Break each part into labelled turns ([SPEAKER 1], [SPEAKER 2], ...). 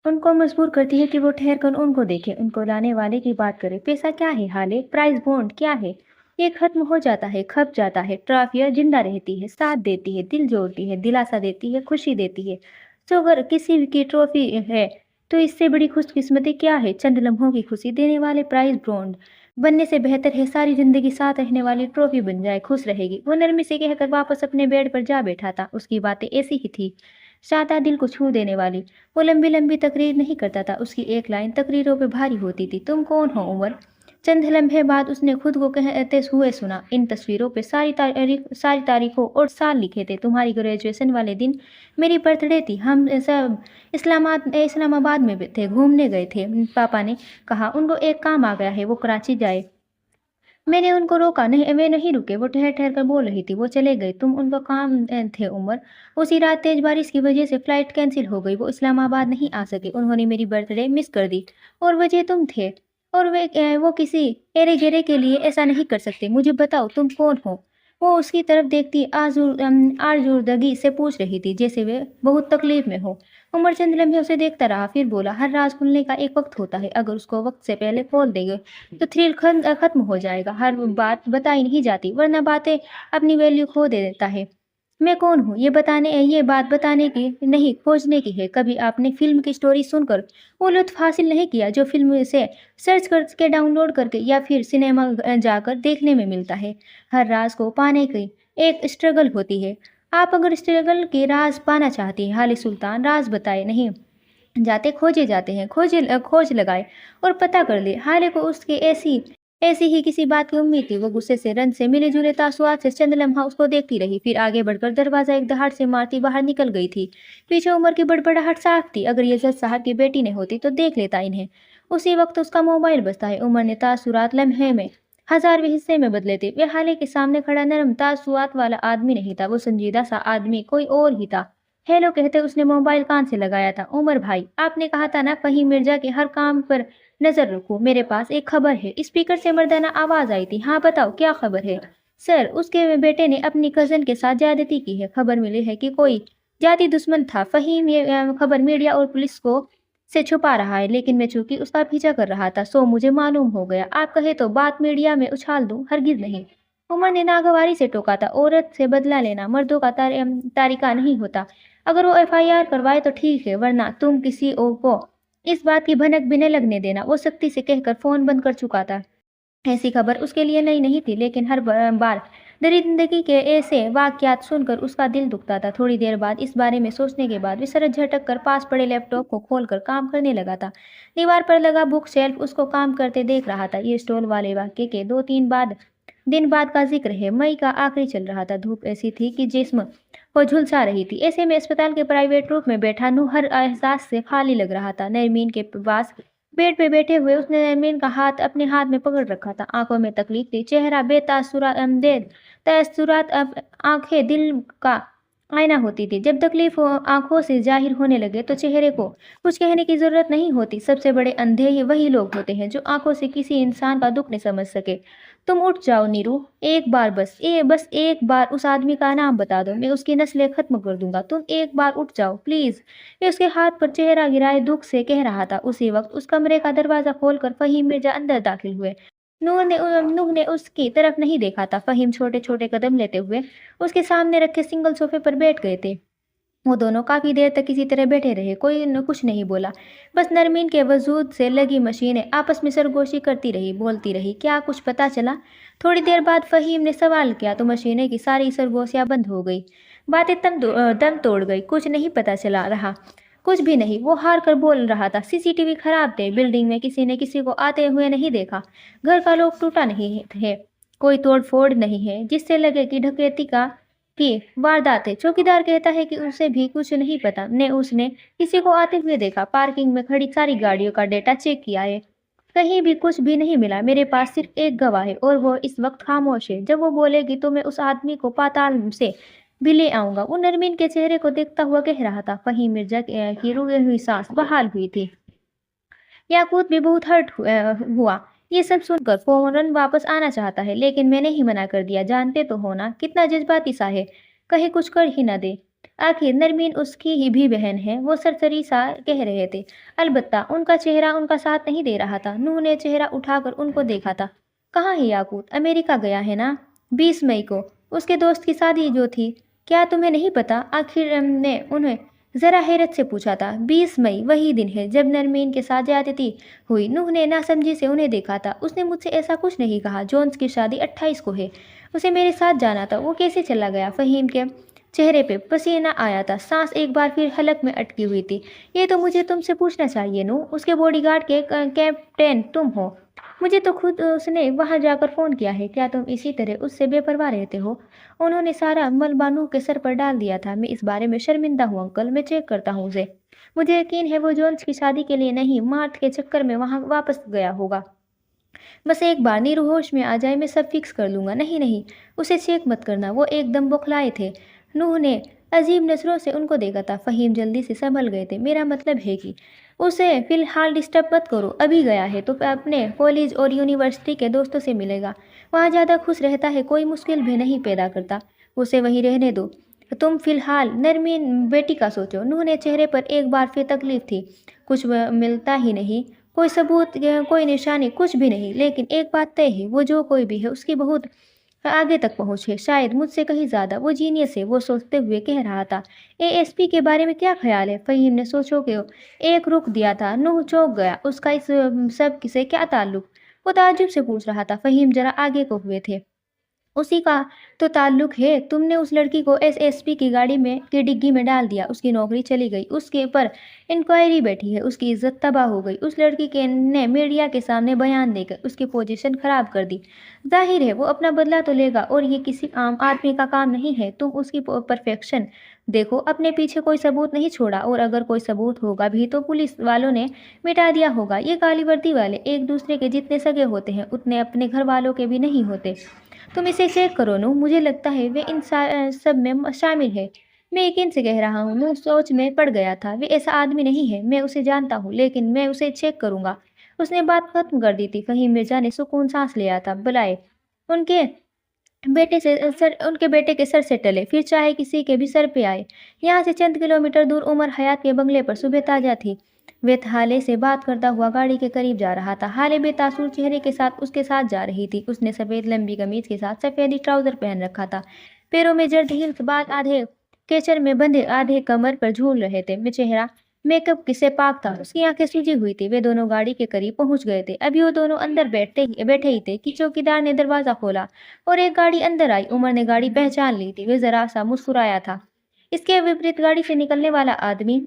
[SPEAKER 1] उनको मजबूर करती है कि वो ठहर कर उनको देखे, उनको लाने वाले की बात करे। पैसा क्या है, हाले प्राइस बॉन्ड क्या है? ये खत्म हो जाता है, खप जाता है। ट्रॉफियाँ जिंदा रहती है, साथ देती है, दिल जोड़ती है, दिलासा देती है, खुशी देती है। तो अगर किसी की ट्रॉफी है, तो इससे बड़ी खुशकिस्मती क्या है? चंद लम्हों की खुशी देने वाले प्राइस बॉन्ड बनने से बेहतर है सारी जिंदगी साथ रहने वाली ट्रॉफी बन जाए, खुश रहेगी। वो नरमी से कहकर वापस अपने बेड पर जा बैठा था। उसकी बातें ऐसी ही थी, सादा दिल को छू देने वाली। वो लंबी-लंबी तकरीर नहीं करता था, उसकी एक लाइन तकरीरों पे भारी होती थी। तुम कौन हो उमर? चंद लम्हे बाद उसने खुद को कहते हुए सुना, इन तस्वीरों पे सारी तारीखों और साल लिखे थे। तुम्हारी ग्रेजुएशन वाले दिन मेरी बर्थडे थी। हम सब इस्लामाबाद में थे, घूमने गए थे। पापा ने कहा उनको एक काम आ गया है, वो कराची जाए। मैंने उनको रोका नहीं, वे नहीं रुके, वो ठहर-ठहर कर बोल रही थी। वो चले गए, तुम उनका काम थे उमर। उसी रात तेज़ बारिश की वजह से फ्लाइट कैंसल हो गई, वो इस्लामाबाद नहीं आ सके। उन्होंने मेरी बर्थडे मिस कर दी और वजह तुम थे। और वो किसी एरे-गेरे के लिए ऐसा नहीं कर सकते। मुझे बताओ तुम कौन हो? वो उसकी तरफ देखती आज़ुर्दगी से पूछ रही थी, जैसे वे बहुत तकलीफ में हो। उमर चंद लम्हे उसे देखता रहा, फिर बोला, हर राज खुलने का एक वक्त होता है। अगर उसको वक्त से पहले खोल देंगे तो थ्रिल खत्म हो जाएगा। हर बात बताई नहीं जाती, वरना बातें अपनी वैल्यू खो दे देता है। मैं कौन हूँ ये बात बताने की नहीं, खोजने की है। कभी आपने फिल्म की स्टोरी सुनकर वो लुत्फ हासिल नहीं किया जो फिल्म से सर्च करके डाउनलोड करके या फिर सिनेमा जाकर देखने में मिलता है। हर राज को पाने की एक स्ट्रगल होती है। आप अगर स्ट्रगल के राज पाना चाहती हैं, हाली सुल्तान, राज बताए नहीं जाते, खोजे जाते हैं। खोज लगाए और पता कर ले। हाले को उसके ऐसी ऐसी ही किसी बात की उम्मीद थी। वो गुस्से से, रंज से, मिले जुले तासुआत से चंद लम्हा उसको देखती रही, फिर आगे बढ़कर दरवाजा एक दहाड़ से मारती बाहर निकल गई थी। पीछे उमर की बड़बड़ाहट साफ थी, अगर ये जज साहब की बेटी ने होती तो देख लेता इन्हें। उसी वक्त उसका मोबाइल बजता है। उमर ने तासुरात लम्हे में 1000वें हिस्से में बदले थे। वे हाले के सामने खड़ा नरम तासुआत वाला आदमी नहीं था, वो संजीदा सा आदमी कोई और ही था। हेलो कहते उसने मोबाइल कान से लगाया था। उमर भाई, आपने कहा था ना फहीम मिर्जा के हर काम पर नजर रखो, मेरे पास एक खबर है। स्पीकर से मर्दाना आवाज आई थी। हाँ बताओ, क्या खबर है? सर, उसके बेटे ने अपनी कजन के साथ ज्यादती की है। खबर मिली है कि कोई जाति दुश्मन था। फहीम ये खबर मीडिया और पुलिस को से छुपा रहा है, लेकिन मैं चूंकि उसका पीछा कर रहा था सो मुझे मालूम हो गया। आप कहे तो बात मीडिया में उछाल दूं? हरगिज नहीं। उमर ने नागवारी से टोका था। औरत से बदला लेना मर्दों का तारिका नहीं होता। अगर वो एफआईआर करवाए तो ठीक है, वरना तुम किसी और को इस बात की भनक भी न लगने देना। वो सख्ती से कहकर फोन बंद कर चुका था। ऐसी खबर उसके लिए नई नहीं थी, लेकिन हर बार दरिंदगी के ऐसे वाकयात सुनकर उसका दिल दुखता था। थोड़ी देर बाद इस बारे में सोचने के बाद विसरत झटक कर पास पड़े लैपटॉप को खोलकर काम करने लगा था। दीवार पर लगा बुक शेल्फ उसको काम करते देख रहा था। ये स्टॉल वाले वाक्य के 2-3 दिन बाद का जिक्र है। मई का आखिरी चल रहा था। धूप ऐसी थी कि जिस्म को झुलसा रही थी। ऐसे में अस्पताल के प्राइवेट रूम में बैठा नूर हर एहसास से खाली लग रहा था। नरमीन के पास बेड पे बैठे हुए उसने नरमीन का हाथ अपने हाथ में पकड़ रखा था। आंखों में तकलीफ थी, चेहरा तसुरात। अब आंखें दिल का आईना होती थी। जब तकलीफ आंखों से जाहिर होने लगे तो चेहरे को कुछ कहने की जरूरत नहीं होती। सबसे बड़े अंधे ही वही लोग होते हैं जो आंखों से किसी इंसान का दुख नहीं समझ सके। तुम उठ जाओ नीरू, एक बार बस एक बार उस आदमी का नाम बता दो, मैं उसकी नस्लें खत्म कर दूंगा। तुम एक बार उठ जाओ प्लीज। वे उसके हाथ पर चेहरा गिराए दुख से कह रहा था। उसी वक्त उस कमरे का दरवाजा खोलकर फहीम मिर्जा अंदर दाखिल हुए। नूह ने उसकी तरफ नहीं देखा था। फहीम छोटे छोटे कदम लेते हुए उसके सामने रखे सिंगल सोफे पर बैठ गए थे। वो दोनों काफी देर तक इसी तरह बैठे रहे। कोई कुछ नहीं बोला। बस नरमीन के वजूद से लगी मशीनें आपस में सरगोशी करती रही, बोलती रही। क्या कुछ पता चला? थोड़ी देर बाद फहीम ने सवाल किया तो मशीनें की सारी सरगोशियां बंद हो गई। बातें दम तोड़ गई। कुछ नहीं पता चला रहा, कुछ भी नहीं। वो हार कर बोल रहा था। सीसीटीवी खराब थे, बिल्डिंग में किसी ने किसी को आते हुए नहीं देखा, घर का लोग टूटा नहीं है, कोई तोड़ फोड़ नहीं है जिससे लगे कि डकैती की वारदात है। चौकीदार कहता है कि उसे भी कुछ नहीं पता, ने उसने किसी को आते हुए देखा। पार्किंग में खड़ी सारी गाड़ियों का डेटा चेक किया है, कहीं भी कुछ भी नहीं मिला। मेरे पास सिर्फ एक गवाह है और वो इस वक्त खामोश है। जब वो बोलेगी तो मैं उस आदमी को पाताल से भी ले आऊंगा। वो नरमीन के चेहरे को देखता हुआ कह रहा था। फहीम मिर्जा की रुकी हुई सांस बहाल हुई थी। याकूत भी बहुत हर्ट हुआ ये सब सुनकर। फौरन वापस आना चाहता है, लेकिन मैंने ही मना कर दिया। जानते तो हो ना कितना जज्बाती सा है, कहीं कुछ कर ही ना दे। آخر نرمین اس کی ہی بھی بہن ہے، وہ سرسری سا کہہ رہے تھے۔ البتہ ان کا چہرہ ان کا ساتھ نہیں دے رہا تھا۔ نوح نے چہرہ اٹھا کر ان کو دیکھا تھا۔ کہاں ہے یاقوت؟ امریکہ گیا ہے نا؟ 20 مئی کو اس کے دوست کی شادی جو تھی۔ کیا تمہیں نہیں پتا؟ آخر نے انہیں ذرا حیرت سے پوچھا تھا۔ 20 مئی وہی دن ہے جب نرمین کے ساتھ زیادتی ہوئی۔ نوح نے ناسمجھی سے انہیں دیکھا تھا۔ اس نے مجھ سے ایسا کچھ نہیں کہا۔ جونس کی شادی 28 کو ہے۔ اسے میرے ساتھ جانا تھا۔ وہ کیسے چلا گیا؟ فہیم کے چہرے پہ پسینہ آیا تھا، سانس ایک بار پھر حلق میں اٹکی ہوئی تھی۔ یہ تو مجھے تم سے پوچھنا چاہیے نو، اس کے باڈی گارڈ کے کیپٹن تم ہو۔ مجھے تو خود اس نے وہاں جا کر فون کیا ہے۔ کیا تم اسی طرح اس سے بے پرواہ رہتے ہو؟ انہوں نے سارا ملبہ نوح کے سر پر ڈال دیا تھا۔ میں اس بارے میں شرمندہ ہوں انکل، میں چیک کرتا ہوں اسے۔ مجھے یقین ہے وہ جونس کی شادی کے لیے نہیں، مارتھ کے چکر میں وہاں واپس گیا ہوگا۔ بس ایک بار نیرو ہوش میں آ جائے میں سب فکس کر لوں گا۔ نہیں نہیں، اسے چیک مت کرنا، وہ ایک دم بوکھلائے تھے۔ نوح نے عجیب نظروں سے ان کو دیکھا تھا۔ فہیم جلدی سے سنبھل گئے تھے۔ میرا مطلب ہے کہ اسے فی الحال ڈسٹرب مت کرو، ابھی گیا ہے تو اپنے کالج اور یونیورسٹی کے دوستوں سے ملے گا، وہاں زیادہ خوش رہتا ہے، کوئی مشکل بھی نہیں پیدا کرتا، اسے وہیں رہنے دو۔ تم فی الحال نرمین بیٹی کا سوچو۔ نوح نے چہرے پر ایک بار پھر تکلیف تھی۔ کچھ ملتا ہی نہیں، کوئی ثبوت، کوئی نشانی، کچھ بھی نہیں۔ لیکن ایک بات طے ہے، وہ جو کوئی بھی ہے اس کی بہت آگے تک پہنچ ہے، شاید مجھ سے کہیں زیادہ۔ وہ جینیس ہے، وہ سوچتے ہوئے کہہ رہا تھا۔ ASP کے بارے میں کیا خیال ہے؟ فہیم نے سوچو کہ ایک رخ دیا تھا۔ نوح چونک گیا، اس کا اس سب سے کیا تعلق؟ وہ تعجب سے پوچھ رہا تھا۔ فہیم ذرا آگے کو ہوئے تھے۔ اسی کا تو تعلق ہے، تم نے اس لڑکی کو SSP کی گاڑی میں کی ڈگی میں ڈال دیا، اس کی نوکری چلی گئی، اس کے پر انکوائری بیٹھی ہے، اس کی عزت تباہ ہو گئی، اس لڑکی نے میڈیا کے سامنے بیان دے کر اس کی پوزیشن خراب کر دی۔ ظاہر ہے وہ اپنا بدلہ تو لے گا، اور یہ کسی عام آدمی کا کام نہیں ہے۔ تم اس کی پرفیکشن دیکھو، اپنے پیچھے کوئی ثبوت نہیں چھوڑا، اور اگر کوئی ثبوت ہوگا بھی تو پولیس والوں نے مٹا دیا ہوگا۔ یہ کالی وردی والے ایک دوسرے کے جتنے سگے ہوتے ہیں اتنے اپنے گھر والوں کے بھی نہیں ہوتے۔ تم اسے چیک کرو نو، مجھے لگتا ہے وہ ان سب میں شامل ہے۔ میں یقین سے کہہ رہا ہوں۔ نو سوچ میں پڑ گیا تھا۔ وہ ایسا آدمی نہیں ہے، میں اسے جانتا ہوں، لیکن میں اسے چیک کروں گا۔ اس نے بات ختم کر دی تھی۔ فہیم مرزا نے سکون سانس لیا تھا۔ بلائے ان کے بیٹے کے سر سے ٹلے، پھر چاہے کسی کے بھی سر پہ آئے۔ یہاں سے چند کلومیٹر دور عمر حیات کے بنگلے پر صبح تازہ تھی۔ وہ ہالے سے بات کرتا ہوا گاڑی کے قریب جا رہا تھا۔ ہالے بے تاثر چہرے کے ساتھ اس کے ساتھ جا رہی تھی۔ اس نے سفید لمبی قمیض کے ساتھ سفید ٹراؤزر پہن رکھا تھا۔ پیروں میں زرد ہیلز، بال آدھے کیچر میں بندھے، آدھے کمر پر جھول رہے تھے۔ وہ چہرہ میک اپ سے پاک تھا، اس کی آنکھیں سوجی ہوئی تھی۔ وہ دونوں گاڑی کے قریب پہنچ گئے تھے۔ ابھی وہ دونوں اندر بیٹھے ہی تھے کہ چوکیدار نے دروازہ کھولا اور ایک گاڑی اندر آئی۔ عمر نے گاڑی پہچان لی تھی۔ وہ ذرا سا مسکرایا تھا۔ اس کے وپریت گاڑی سے نکلنے والا آدمی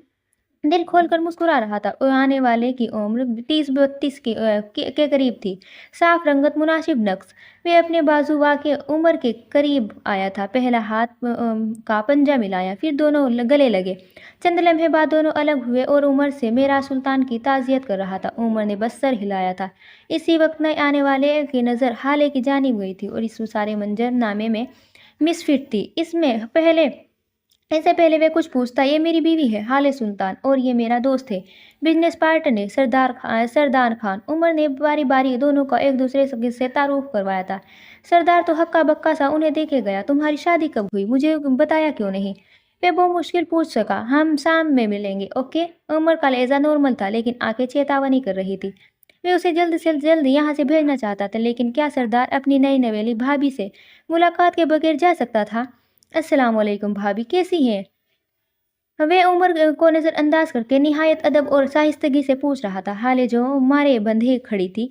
[SPEAKER 1] دل کھول کر مسکرا رہا تھا۔ آنے والے کی عمر 30-32 کے قریب تھی۔ صاف رنگت، مناسب نقص۔ وہ اپنے بازو واقع عمر کے قریب آیا تھا، پہلا ہاتھ کا پنجہ ملایا، پھر دونوں گلے لگے۔ چند لمحے بعد دونوں الگ ہوئے اور عمر سے میرا سلطان کی تعزیت کر رہا تھا۔ عمر نے بس سر ہلایا تھا۔ اسی وقت نئے آنے والے کی نظر ہالے کی جانب گئی تھی اور اس سارے منظر نامے میں مس فٹ تھی۔ اس سے پہلے وہ کچھ پوچھتا، یہ میری بیوی ہے ہالے سلطان، اور یہ میرا دوست ہے، بزنس پارٹنر سردار خان۔ عمر نے باری باری دونوں کا ایک دوسرے سے تعارف کروایا تھا۔ سردار تو ہکا بکا سا انہیں دیکھے گیا۔ تمہاری شادی کب ہوئی؟ مجھے بتایا کیوں نہیں؟ وہ بہت مشکل پوچھ سکا۔ ہم شام میں ملیں گے، اوکے؟ عمر کا لہجہ نارمل تھا، لیکن آنکھیں چیتاونی کر رہی تھی۔ وہ اسے جلد سے جلد یہاں سے بھیجنا چاہتا تھا، لیکن کیا سردار اپنی نئی نویلی بھابھی سے ملاقات کے بغیر جا سکتا تھا؟ السلام علیکم بھابھی، کیسی ہیں؟ وہ عمر کو نظر انداز کر کے نہایت ادب اور شائستگی سے پوچھ رہا تھا۔ ہالے جو مارے بندھے کھڑی تھی،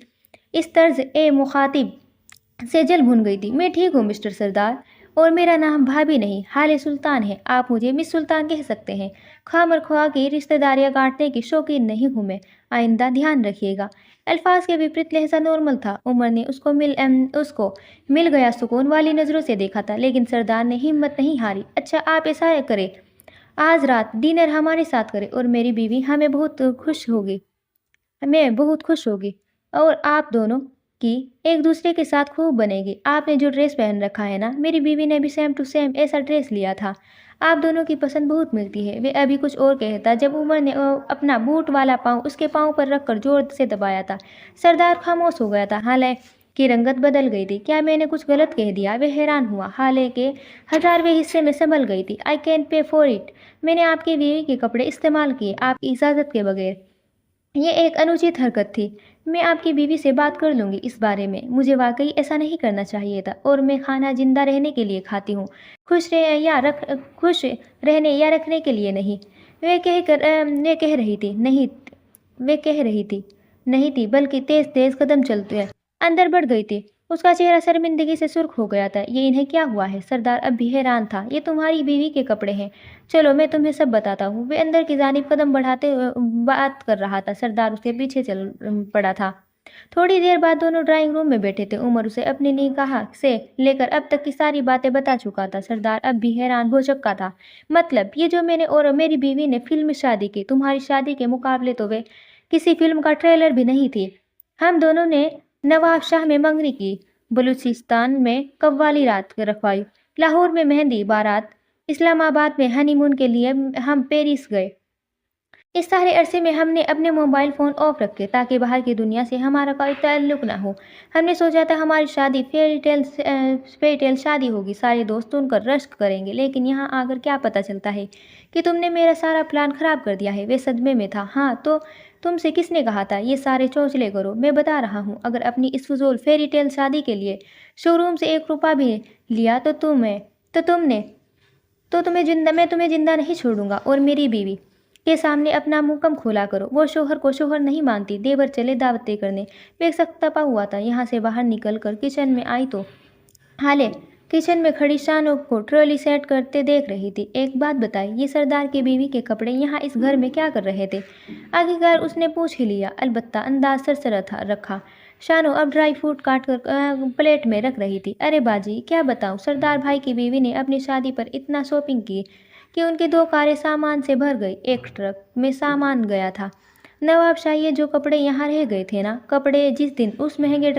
[SPEAKER 1] اس طرز مخاطب سے جل بھن گئی تھی۔ میں ٹھیک ہوں مسٹر سردار، اور میرا نام بھابھی نہیں ہالے سلطان ہے، آپ مجھے مس سلطان کہہ سکتے ہیں۔ خواہ مخواہ کی رشتہ داریاں کاٹنے کی شوقین نہیں ہوں میں، آئندہ دھیان رکھیے گا۔ الفاظ کے وپریت لہجہ نارمل تھا۔ عمر نے اس کو مل گیا سکون والی نظروں سے دیکھا تھا، لیکن سردار نے ہمت نہیں ہاری۔ اچھا، آپ ایسا کریں، آج رات ڈنر ہمارے ساتھ کریں، اور میری بیوی میں بہت خوش ہوگی، اور آپ دونوں کی ایک دوسرے کے ساتھ خوب بنے گی۔ آپ نے جو ڈریس پہن رکھا ہے نا، میری بیوی نے بھی سیم ٹو سیم ایسا ڈریس لیا تھا، آپ دونوں کی پسند بہت ملتی ہے۔ وہ ابھی کچھ اور کہتا جب عمر نے اپنا بوٹ والا پاؤں اس کے پاؤں پر رکھ کر زور سے دبایا تھا۔ سردار خاموش ہو گیا تھا۔ حالانکہ की रंगत बदल गई थी। क्या मैंने कुछ गलत कह दिया? वह हैरान हुआ। हाले के 1000वें हिस्से में संभल गई थी। I can pay for it. मैंने आपकी बीवी के कपड़े इस्तेमाल किए आपकी इजाज़त के बगैर। ये एक अनुचित हरकत थी। मैं आपकी बीवी से बात कर लूँगी इस बारे में। मुझे वाक़ई ऐसा नहीं करना चाहिए था और मैं खाना ज़िंदा रहने के लिए खाती हूँ, खुश रहने या रखने के लिए नहीं। वह कह रही थी, वह कह रही थी, नहीं थी बल्कि तेज़-तेज़ कदम चलते अंदर बढ़ गई थी। उसका चेहरा शर्मिंदगी से सुर्ख हो गया था। ये इन्हें क्या हुआ है? सरदार अब भी हैरान था। ये तुम्हारी बीवी के कपड़े हैं। चलो मैं तुम्हें सब बताता हूँ। वे अंदर की जानिब कदम बढ़ाते बात कर रहा था। सरदार उसके पीछे चल पड़ा था। थोड़ी देर बाद दोनों ड्राइंग रूम में बैठे थे। उमर उसे अपनी निगाह से लेकर अब तक की सारी बातें बता चुका था। सरदार अब भी हैरान हो चुका था। मतलब ये जो मैंने और मेरी बीवी ने फिल्म में शादी की, तुम्हारी शादी के मुकाबले तो वे किसी फिल्म का ट्रेलर भी नहीं थी। हम दोनों ने नवाब शाह में मंगनी की, बलूचिस्तान में कव्वाली रात रखवाई, लाहौर में मेहंदी बारात, इस्लामाबाद में हनीमून के लिए हम पेरिस गए। इस सारे अरसे में हमने अपने मोबाइल फ़ोन ऑफ रखे ताकि बाहर की दुनिया से हमारा कोई ताल्लुक ना हो। हमने सोचा था हमारी शादी फेयरी टेल शादी होगी, सारे दोस्त उनकर रश्क करेंगे, लेकिन यहाँ आकर क्या पता चलता है कि तुमने मेरा सारा प्लान ख़राब कर दिया है। वे सदमे में था। हाँ तो तुमसे किसने कहा था ये सारे चौंचले करो? मैं बता रहा हूँ, अगर अपनी इस फजूल फेयरी टेल शादी के लिए शोरूम से 1 रुपया भी लिया तो तुमने तो मैं तुम्हें जिंदा नहीं छोड़ूंगा। और मेरी बीवी के सामने अपना मुंह कम खोला करो। वो शोहर को शोहर नहीं मानती। देवर चले दावतें करने। वे एक सख्त तपा हुआ था। यहाँ से बाहर निकल कर किचन में आई तो हाले किचन में खड़ी शानों को ट्रॉली सेट करते देख रही थी। एक बात बताई, ये सरदार की बीवी के कपड़े यहाँ इस घर में क्या कर रहे थे? आखिरकार उसने पूछ ही लिया, अलबत्ता अंदाज सरसरा था रखा। शानो अब ड्राई फ्रूट काट कर प्लेट में रख रही थी। अरे बाजी क्या बताऊँ, सरदार भाई की बीवी ने अपनी शादी पर इतना शॉपिंग की कि उनकी 2 कारें सामान से भर गई। एक ट्रक में सामान गया था। नवाब शाह ये जो कपड़े यहाँ रह गए थे ना, कपड़े जिस दिन उस महंगे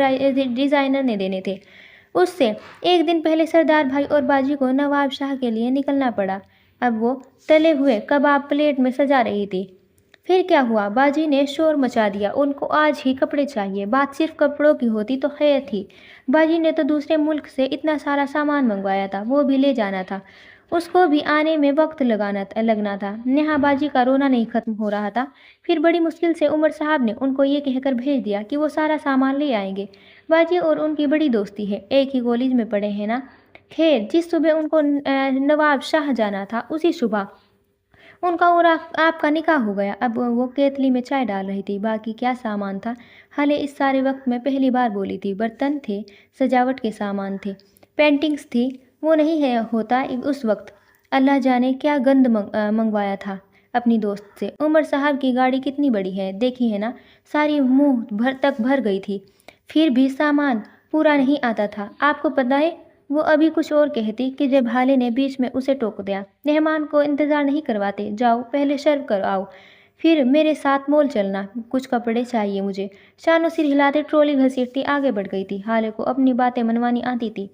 [SPEAKER 1] डिज़ाइनर ने देने थे, उससे एक दिन पहले सरदार भाई और बाजी को नवाब शाह के लिए निकलना पड़ा। अब वो तले हुए कबाब प्लेट में सजा रही थी। फिर क्या हुआ? बाजी ने शोर मचा दिया, उनको आज ही कपड़े चाहिए। बात सिर्फ कपड़ों की होती तो खैर थी। बाजी ने तो दूसरे मुल्क से इतना सारा सामान मंगवाया था, वो भी ले जाना था। उसको भी आने में वक्त लगना था। नेहा बाजी का रोना नहीं खत्म हो रहा था। फिर बड़ी मुश्किल से उमर साहब ने उनको ये कहकर भेज दिया कि वो सारा सामान ले आएंगे। बाजी और उनकी बड़ी दोस्ती है, एक ही कॉलेज में पढ़े हैं ना। खैर जिस सुबह उनको नवाब शाह जाना था, उसी सुबह उनका और आपका निकाह हो गया। अब वो केतली में चाय डाल रही थी। बाकी क्या सामान था? हाले इस सारे वक्त में पहली बार बोली थी। बर्तन थे, सजावट के सामान थे, पेंटिंग्स थी। वो नहीं है होता उस वक्त। अल्लाह जाने क्या गंद मंगवाया था अपनी दोस्त से। उमर साहब की गाड़ी कितनी बड़ी है, देखी है ना? सारी मुंह भर गई थी। फिर भी सामान पूरा नहीं आता था। आपको पता है, वो अभी कुछ और कहती कि जब हाले ने बीच में उसे टोक दिया। मेहमान को इंतज़ार नहीं करवाते, जाओ पहले सर्व कर आओ, फिर मेरे साथ मॉल चलना, कुछ कपड़े चाहिए मुझे। शानो सिर हिलाते ट्रॉली घसीटती आगे बढ़ गई थी। हाले को अपनी बातें मनवानी आती थी,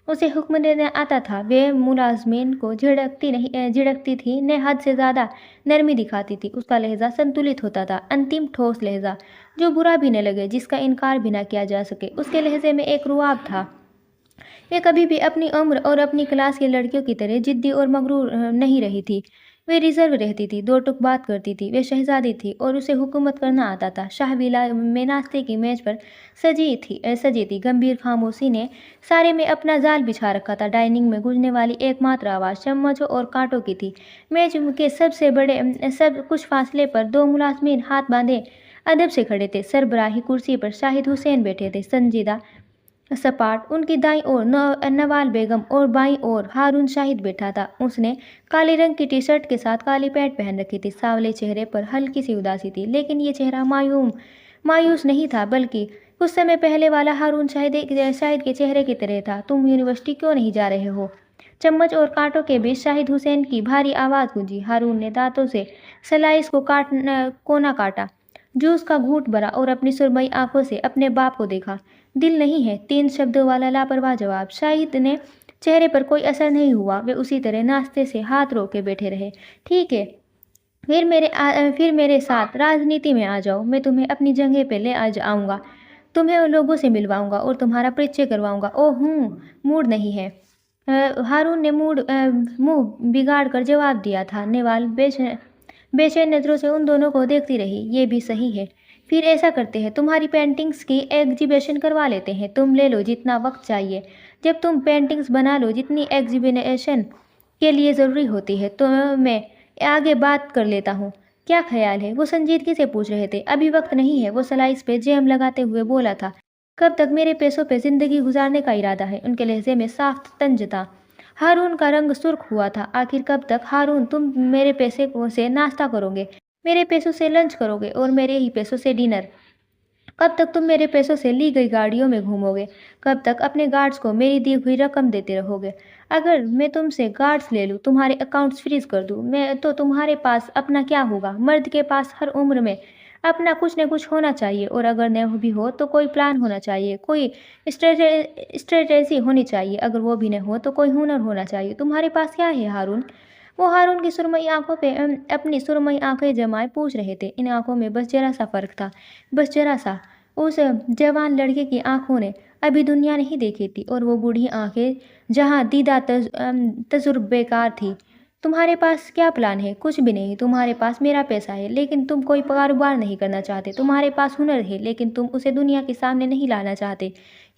[SPEAKER 1] उसे हुक्म देना आता था। वे मुलाजमीन को झिड़कती थी, न हद से ज़्यादा नरमी दिखाती थी। उसका लहजा संतुलित होता था, अंतिम ठोस लहजा जो बुरा भी न लगे, जिसका इनकार भी न किया जा सके। उसके लहजे में एक रुआब था। वे कभी भी अपनी उम्र और अपनी क्लास की लड़कियों की तरह जिद्दी और मगरूर नहीं रही थी। वे रिजर्व रहती थी, 2 टुक बात करती थी। वे शहजादी थी और उसे हुकूमत करना आता था। शाहविला में नाश्ते की मेज पर सजी थी। गंभीर खामोशी ने सारे में अपना जाल बिछा रखा था। डाइनिंग में गूंजने वाली एकमात्र आवाज़ चम्मचों और कांटों की थी। मेज के सब कुछ फासले पर 2 मुलाजमीन हाथ बांधे अदब से खड़े थे। सरबराही कुर्सी पर शाहिद हुसैन बैठे थे, संजीदा सपाट। उनकी दाईं ओर नवाल बेगम और बाईं ओर हारून शाहिद बैठा था। उसने काले रंग की टी शर्ट के साथ काली पैंट पहन रखी थी। सांवले चेहरे पर हल्की सी उदासी थी, लेकिन ये चेहरा मायूस नहीं था, बल्कि कुछ समय पहले वाला हारून शाहिद के चेहरे की तरह था। तुम यूनिवर्सिटी क्यों नहीं जा रहे हो? चम्मच और कांटों के बीच शाहिद हुसैन की भारी आवाज़ गूंजी। हारून ने दांतों से स्लाइस को कोना काटा, जूस का घूंट भरा और अपनी सुरमई आंखों से अपने बाप को देखा। दिल नहीं है, 3 शब्दों वाला लापरवाह जवाब। शाहिद ने चेहरे पर कोई असर नहीं हुआ। वे उसी तरह नाश्ते से हाथ रोके बैठे रहे। ठीक है, फिर मेरे साथ राजनीति में आ जाओ, मैं तुम्हें अपनी जगह पे ले आ जाऊँगा। تمہیں ان لوگوں سے ملواؤں گا اور تمہارا پریچے کرواؤں گا۔ اوہ موڈ نہیں ہے۔ ہارون نے منہ بگاڑ کر جواب دیا تھا۔ نیوال بے چین نظروں سے ان دونوں کو دیکھتی رہی۔ یہ بھی صحیح ہے، پھر ایسا کرتے ہیں، تمہاری پینٹنگز کی ایگزیبیشن کروا لیتے ہیں۔ تم لے لو جتنا وقت چاہیے، جب تم پینٹنگز بنا لو جتنی ایگزیبیشن کے لیے ضروری ہوتی ہے تو میں آگے بات کر لیتا ہوں۔ کیا خیال ہے؟ وہ سنجیدگی سے پوچھ رہے تھے۔ ابھی وقت نہیں ہے، وہ سلائس پہ جیم لگاتے ہوئے بولا تھا۔ کب تک میرے پیسوں پہ زندگی گزارنے کا ارادہ ہے؟ ان کے لہجے میں صاف طنز تھا۔ ہارون کا رنگ سرخ ہوا تھا۔ آخر کب تک؟ ہارون، تم میرے پیسے سے ناشتہ کرو گے، میرے پیسوں سے لنچ کرو گے اور میرے ہی پیسوں سے ڈنر۔ کب تک تم میرے پیسوں سے لی گئی گاڑیوں میں گھومو گے؟ کب تک اپنے گارڈز کو میری دی ہوئی رقم دیتے رہو گے؟ اگر میں تم سے گارڈز لے لوں، تمہارے اکاؤنٹس فریز کر دوں تو تمہارے پاس اپنا کیا ہوگا؟ مرد کے پاس ہر عمر میں اپنا کچھ نہ کچھ ہونا چاہیے، اور اگر نہ بھی ہو تو کوئی پلان ہونا چاہیے، کوئی اسٹریٹجی ہونی چاہیے۔ اگر وہ بھی نہ ہو تو کوئی ہنر ہونا چاہیے۔ تمہارے پاس کیا ہے ہارون؟ وہ ہارون کی سرمئی آنکھوں پہ اپنی سرمئی آنکھیں جمائے پوچھ رہے تھے۔ ان آنکھوں میں بس ذرا سا فرق تھا، بس ذرا سا۔ اس جوان لڑکے کی آنکھوں نے ابھی دنیا نہیں دیکھی تھی، اور وہ بوڑھی آنکھیں جہاں دیدہ تجربے کار تھی۔ تمہارے پاس کیا پلان ہے؟ کچھ بھی نہیں۔ تمہارے پاس میرا پیسہ ہے لیکن تم کوئی کاروبار نہیں کرنا چاہتے۔ تمہارے پاس ہنر ہے لیکن تم اسے دنیا کے سامنے نہیں لانا چاہتے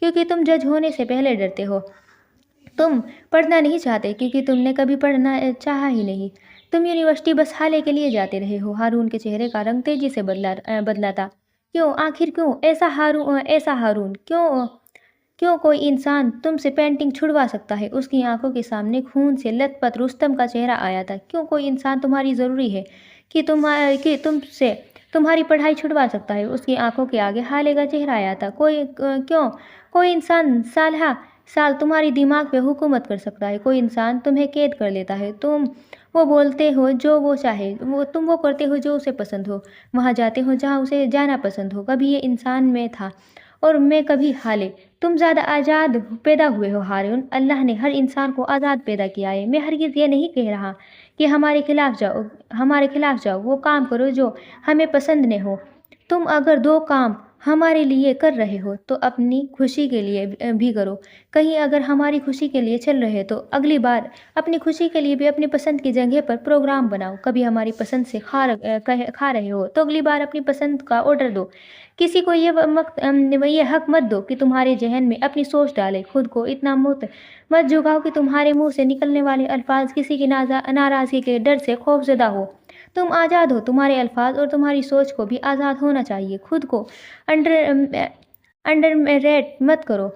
[SPEAKER 1] کیونکہ تم جج ہونے سے پہلے ڈرتے ہو۔ تم پڑھنا نہیں چاہتے کیونکہ تم نے کبھی پڑھنا چاہا ہی نہیں۔ تم یونیورسٹی بس حالے کے لیے جاتے رہے ہو۔ ہارون کے چہرے کا رنگ تیزی سے بدلا تھا۔ کیوں؟ آخر کیوں؟ ایسا ہارون کیوں کوئی انسان تم سے پینٹنگ چھڑوا سکتا ہے؟ اس کی آنکھوں کے سامنے خون سے لت پت رستم کا چہرہ آیا تھا۔ کیوں کوئی انسان تمہاری ضروری ہے کہ تم سے تمہاری پڑھائی چھڑوا سکتا ہے؟ اس کی آنکھوں کے آگے حالے کا چہرہ آیا تھا۔ کیوں کوئی انسان سال تمہاری دماغ پہ حکومت کر سکتا ہے؟ کوئی انسان تمہیں قید کر لیتا ہے۔ تم وہ بولتے ہو جو وہ چاہے، تم وہ کرتے ہو جو اسے پسند ہو، وہاں جاتے ہو جہاں اسے جانا پسند ہو۔ کبھی یہ انسان میں تھا اور میں کبھی حالے۔ تم زیادہ آزاد پیدا ہوئے ہو ہارون۔ اللہ نے ہر انسان کو آزاد پیدا کیا ہے۔ میں ہرگز یہ نہیں کہہ رہا کہ ہمارے خلاف جاؤ، وہ کام کرو جو ہمیں پسند نہ ہو۔ تم اگر دو کام ہمارے لیے کر رہے ہو تو اپنی خوشی کے لیے بھی کرو۔ کہیں اگر ہماری خوشی کے لیے چل رہے تو اگلی بار اپنی خوشی کے لیے بھی اپنی پسند کی جگہ پر پروگرام بناؤ۔ کبھی ہماری پسند سے کھا رہے ہو تو اگلی بار اپنی پسند کا آرڈر دو۔ کسی کو یہ حق مت دو کہ تمہارے ذہن میں اپنی سوچ ڈالے۔ خود کو اتنا مت جھکاؤ کہ تمہارے منہ سے نکلنے والے الفاظ کسی کی ناراضگی کے ڈر سے خوفزدہ ہو۔ تم آزاد ہو، تمہارے الفاظ اور تمہاری سوچ کو بھی آزاد ہونا چاہیے۔ خود کو انڈر مت کرو۔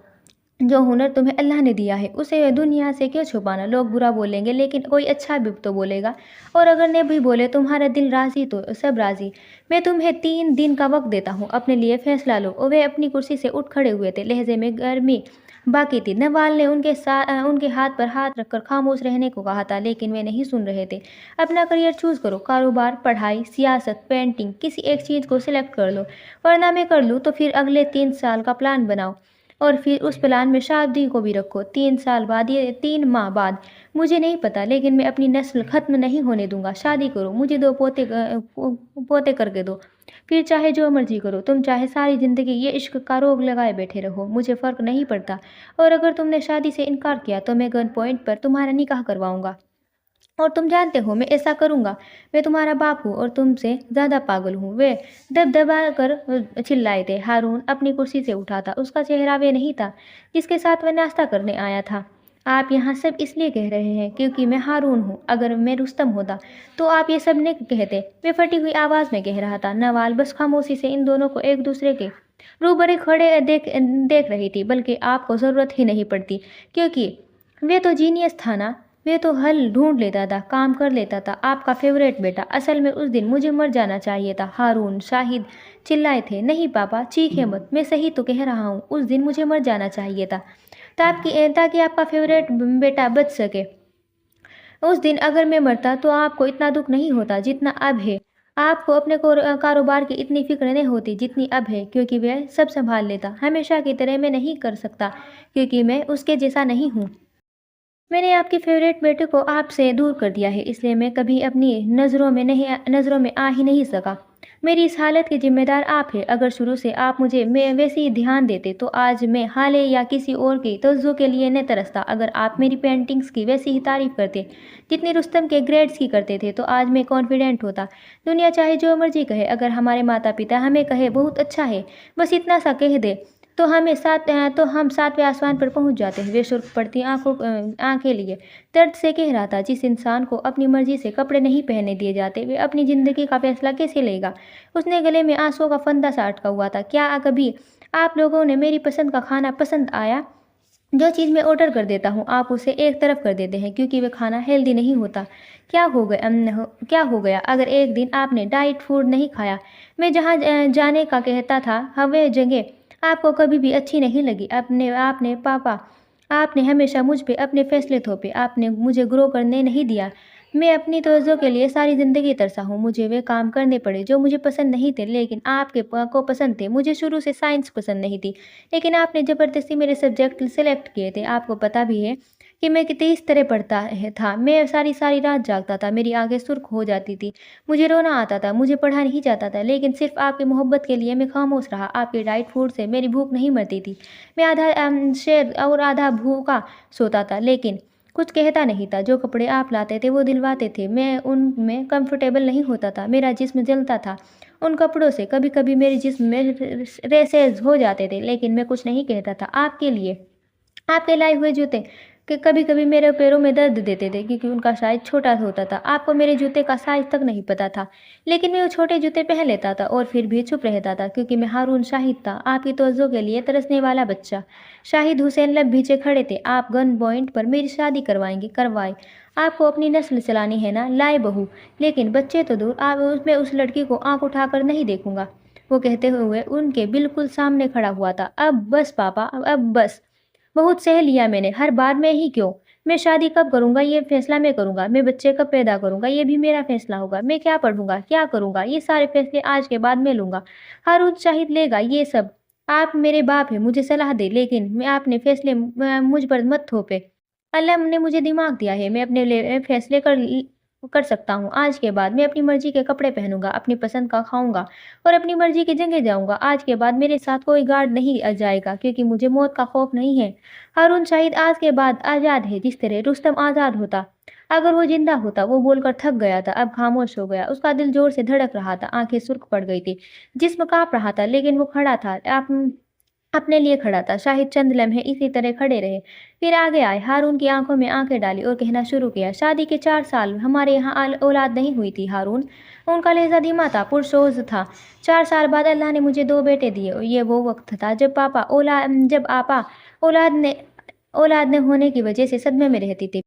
[SPEAKER 1] جو ہنر تمہیں اللہ نے دیا ہے اسے دنیا سے کیوں چھپانا؟ لوگ برا بولیں گے لیکن کوئی اچھا بھی تو بولے گا، اور اگر نہ بھی بولے تمہارا دل راضی تو سب راضی۔ میں تمہیں 3 دن کا وقت دیتا ہوں، اپنے لیے فیصلہ لو۔ وہ اپنی کرسی سے اٹھ کھڑے ہوئے تھے، لہجے میں گرمی باقی تھی۔ نوال نے ان کے ہاتھ پر ہاتھ رکھ کر خاموش رہنے کو کہا تھا لیکن وہ نہیں سن رہے تھے۔ اپنا کریئر چوز کرو، کاروبار، پڑھائی، سیاست، پینٹنگ، کسی ایک چیز کو سلیکٹ کر لو، ورنہ میں کر لوں تو پھر اگلے 3 سال کا پلان بناؤ اور پھر اس پلان میں شادی کو بھی رکھو۔ 3 سال بعد یا 3 ماہ بعد مجھے نہیں پتا، لیکن میں اپنی نسل ختم نہیں ہونے دوں گا۔ شادی کرو، مجھے 2 پوتے کر کے دو، پھر چاہے جو مرضی کرو۔ تم چاہے ساری زندگی یہ عشق کا روگ لگائے بیٹھے رہو، مجھے فرق نہیں پڑتا، اور اگر تم نے شادی سے انکار کیا تو میں گن پوائنٹ پر تمہارا نکاح کرواؤں گا، اور تم جانتے ہو میں ایسا کروں گا۔ میں تمہارا باپ ہوں اور تم سے زیادہ پاگل ہوں۔ وہ دبدبا کر چلائے تھے۔ ہارون اپنی کرسی سے اٹھا تھا۔ اس کا چہرہ وہ نہیں تھا جس کے ساتھ وہ ناشتہ کرنے آیا تھا۔ آپ یہاں سب اس لیے کہہ رہے ہیں کیونکہ میں ہارون ہوں۔ اگر میں رستم ہوتا تو آپ یہ سب نہ کہتے۔ وہ پھٹی ہوئی آواز میں کہہ رہا تھا۔ نوال بس خاموشی سے ان دونوں کو ایک دوسرے کے روبرو کھڑے دیکھ رہی تھی۔ بلکہ آپ کو ضرورت ہی نہیں پڑتی کیونکہ وہ تو جینیس تھا نا، وہ تو حل ڈھونڈ لیتا تھا، کام کر لیتا تھا۔ آپ کا فیورٹ بیٹا۔ اصل میں اس دن مجھے مر جانا چاہیے تھا۔ ہارون شاہد چلائے تھے۔ نہیں پاپا، چیخیں مت، میں صحیح تو کہہ رہا ہوں۔ اس دن مجھے مر جانا چاہیے تھا تاکہ آپ کا فیورٹ بیٹا بچ سکے۔ اس دن اگر میں مرتا تو آپ کو اتنا دکھ نہیں ہوتا جتنا اب ہے۔ آپ کو اپنے کاروبار کی اتنی فکر نہیں ہوتی جتنی اب ہے، کیونکہ وہ سب سنبھال لیتا۔ ہمیشہ کی طرح میں نہیں کر سکتا کیونکہ میں اس کے جیسا نہیں ہوں۔ میں نے آپ کے فیورٹ بیٹے کو آپ سے دور کر دیا ہے، اس لیے میں کبھی اپنی نظروں میں آ ہی نہیں سکا۔ मेरी इस हालत के ज़िम्मेदार आप हैं। अगर शुरू से आप मुझे मैं वैसे ही ध्यान देते तो आज मैं हाले या किसी और की तवज्जो के लिए न तरसता। अगर आप मेरी पेंटिंग्स की वैसी ही तारीफ़ करते जितनी रुस्तम के ग्रेड्स की करते थे तो आज मैं कॉन्फिडेंट होता। दुनिया चाहे जो मर्ज़ी कहे, अगर हमारे माता-पिता हमें कहे बहुत अच्छा है, बस इतना सा कह दे तो हम सातवें आसमान पर पहुँच जाते हैं। वे सुर्ख पड़ती आँखें लिए दर्द से कह रहा था, जिस इंसान को अपनी मर्ज़ी से कपड़े नहीं पहनने दिए जाते, वे अपनी ज़िंदगी का फ़ैसला कैसे लेगा? उसने गले में आँसुओं का फंदा सा अटका हुआ था। क्या कभी आप लोगों ने मेरी पसंद का खाना पसंद आया? जो चीज़ मैं ऑर्डर कर देता हूँ, आप उसे एक तरफ कर देते हैं क्योंकि वह खाना हेल्दी नहीं होता। क्या हो गया अगर एक दिन आपने डाइट फूड नहीं खाया? मैं जहाँ जाने का कहता था, वह जगह आपको कभी भी अच्छी नहीं लगी। आपने पापा आपने हमेशा मुझ पे अपने फैसले थोपे। आपने मुझे ग्रो करने नहीं दिया। मैं अपनी तवज्जो के लिए सारी ज़िंदगी तरसा हूँ। मुझे वे काम करने पड़े जो मुझे पसंद नहीं थे, लेकिन को पसंद थे। मुझे शुरू से साइंस पसंद नहीं थी, लेकिन आपने ज़बरदस्ती मेरे सब्जेक्ट सेलेक्ट किए थे। आपको पता भी है कि मैं कितनी इस तरह था। मैं सारी सारी रात जागता था, मेरी आंखें सुर्ख हो जाती थी, मुझे रोना आता था, मुझे पढ़ा नहीं जाता था, लेकिन सिर्फ आपकी मोहब्बत के लिए मैं खामोश रहा। आपके डाइट फूड से मेरी भूख नहीं मरती थी। मैं आधा शेर और आधा भूखा सोता था, लेकिन कुछ कहता नहीं था। जो कपड़े आप लाते थे वो दिलवाते थे, मैं उनमें कंफर्टेबल नहीं होता था। मेरा जिस्म जलता था उन कपड़ों से। कभी कभी मेरे जिस्म में रेसेस हो जाते थे, लेकिन मैं कुछ नहीं कहता था। आपके लिए आपके लाए हुए जूते कि कभी-कभी मेरे पैरों में दर्द देते थे क्योंकि उनका साइज़ छोटा होता था। आपको मेरे जूते का साइज़ तक नहीं पता था, लेकिन मैं वो छोटे जूते पहन लेता था और फिर भी चुप रहता था क्योंकि मैं हारून शाहिद था, आपकी तवज्जो के लिए तरसने वाला बच्चा। शाहिद हुसैन लब पीछे खड़े थे। आप गन पॉइंट पर मेरी शादी करवाए। आपको अपनी नस्ल चलानी है ना, लाए बहू। लेकिन बच्चे तो दूर, आप उसमें उस लड़की को आँख उठाकर नहीं देखूँगा। वो कहते हुए उनके बिल्कुल सामने खड़ा हुआ था। अब बस पापा, अब बस। बहुत सह लिया मैंने, हर बार मैं ही क्यों? मैं शादी कब करूँगा ये फ़ैसला मैं करूँगा, मैं बच्चे कब पैदा करूँगा ये भी मेरा फ़ैसला होगा, मैं क्या पढ़ूँगा, क्या करूँगा, ये सारे फ़ैसले आज के बाद मैं लूँगा। हारून शाहिद लेगा ये सब। आप मेरे बाप हैं, मुझे सलाह दें, लेकिन मैं आपने फ़ैसले मुझ पर मत थोपे। अल्लाह ने मुझे दिमाग दिया है, मैं अपने लिए फ़ैसले कर सकता हूँ। आज के बाद मैं अपनी मर्ज़ी के कपड़े पहनूँगा, अपनी पसंद का खाऊँगा और अपनी मर्ज़ी की जगह जाऊँगा। आज के बाद मेरे साथ कोई गार्ड नहीं जाएगा क्योंकि मुझे मौत का खौफ नहीं है। हारून शाहिद आज के बाद आज़ाद है, जिस तरह रुस्तम आज़ाद होता। अगर वो ज़िंदा होता। वो बोलकर थक गया था, अब खामोश हो गया। उसका दिल ज़ोर से धड़क रहा था, आँखें सुर्ख पड़ गई थी, जिस्म काँप रहा था, लेकिन वो खड़ा था। अपने लिए खड़ा था। शाहिद चंद लम्हे इसी तरह खड़े रहे, फिर आगे आए, हारून की आंखों में आंखें डाली और कहना शुरू किया, शादी के 4 साल हमारे यहाँ औलाद नहीं हुई थी हारून। उनका लहजा धीमा था, पुरसोज था। 4 साल बाद अल्लाह ने मुझे 2 बेटे दिए। ये वो वक्त था जब आपा औलाद न होने की वजह से सदमे में रहती थी।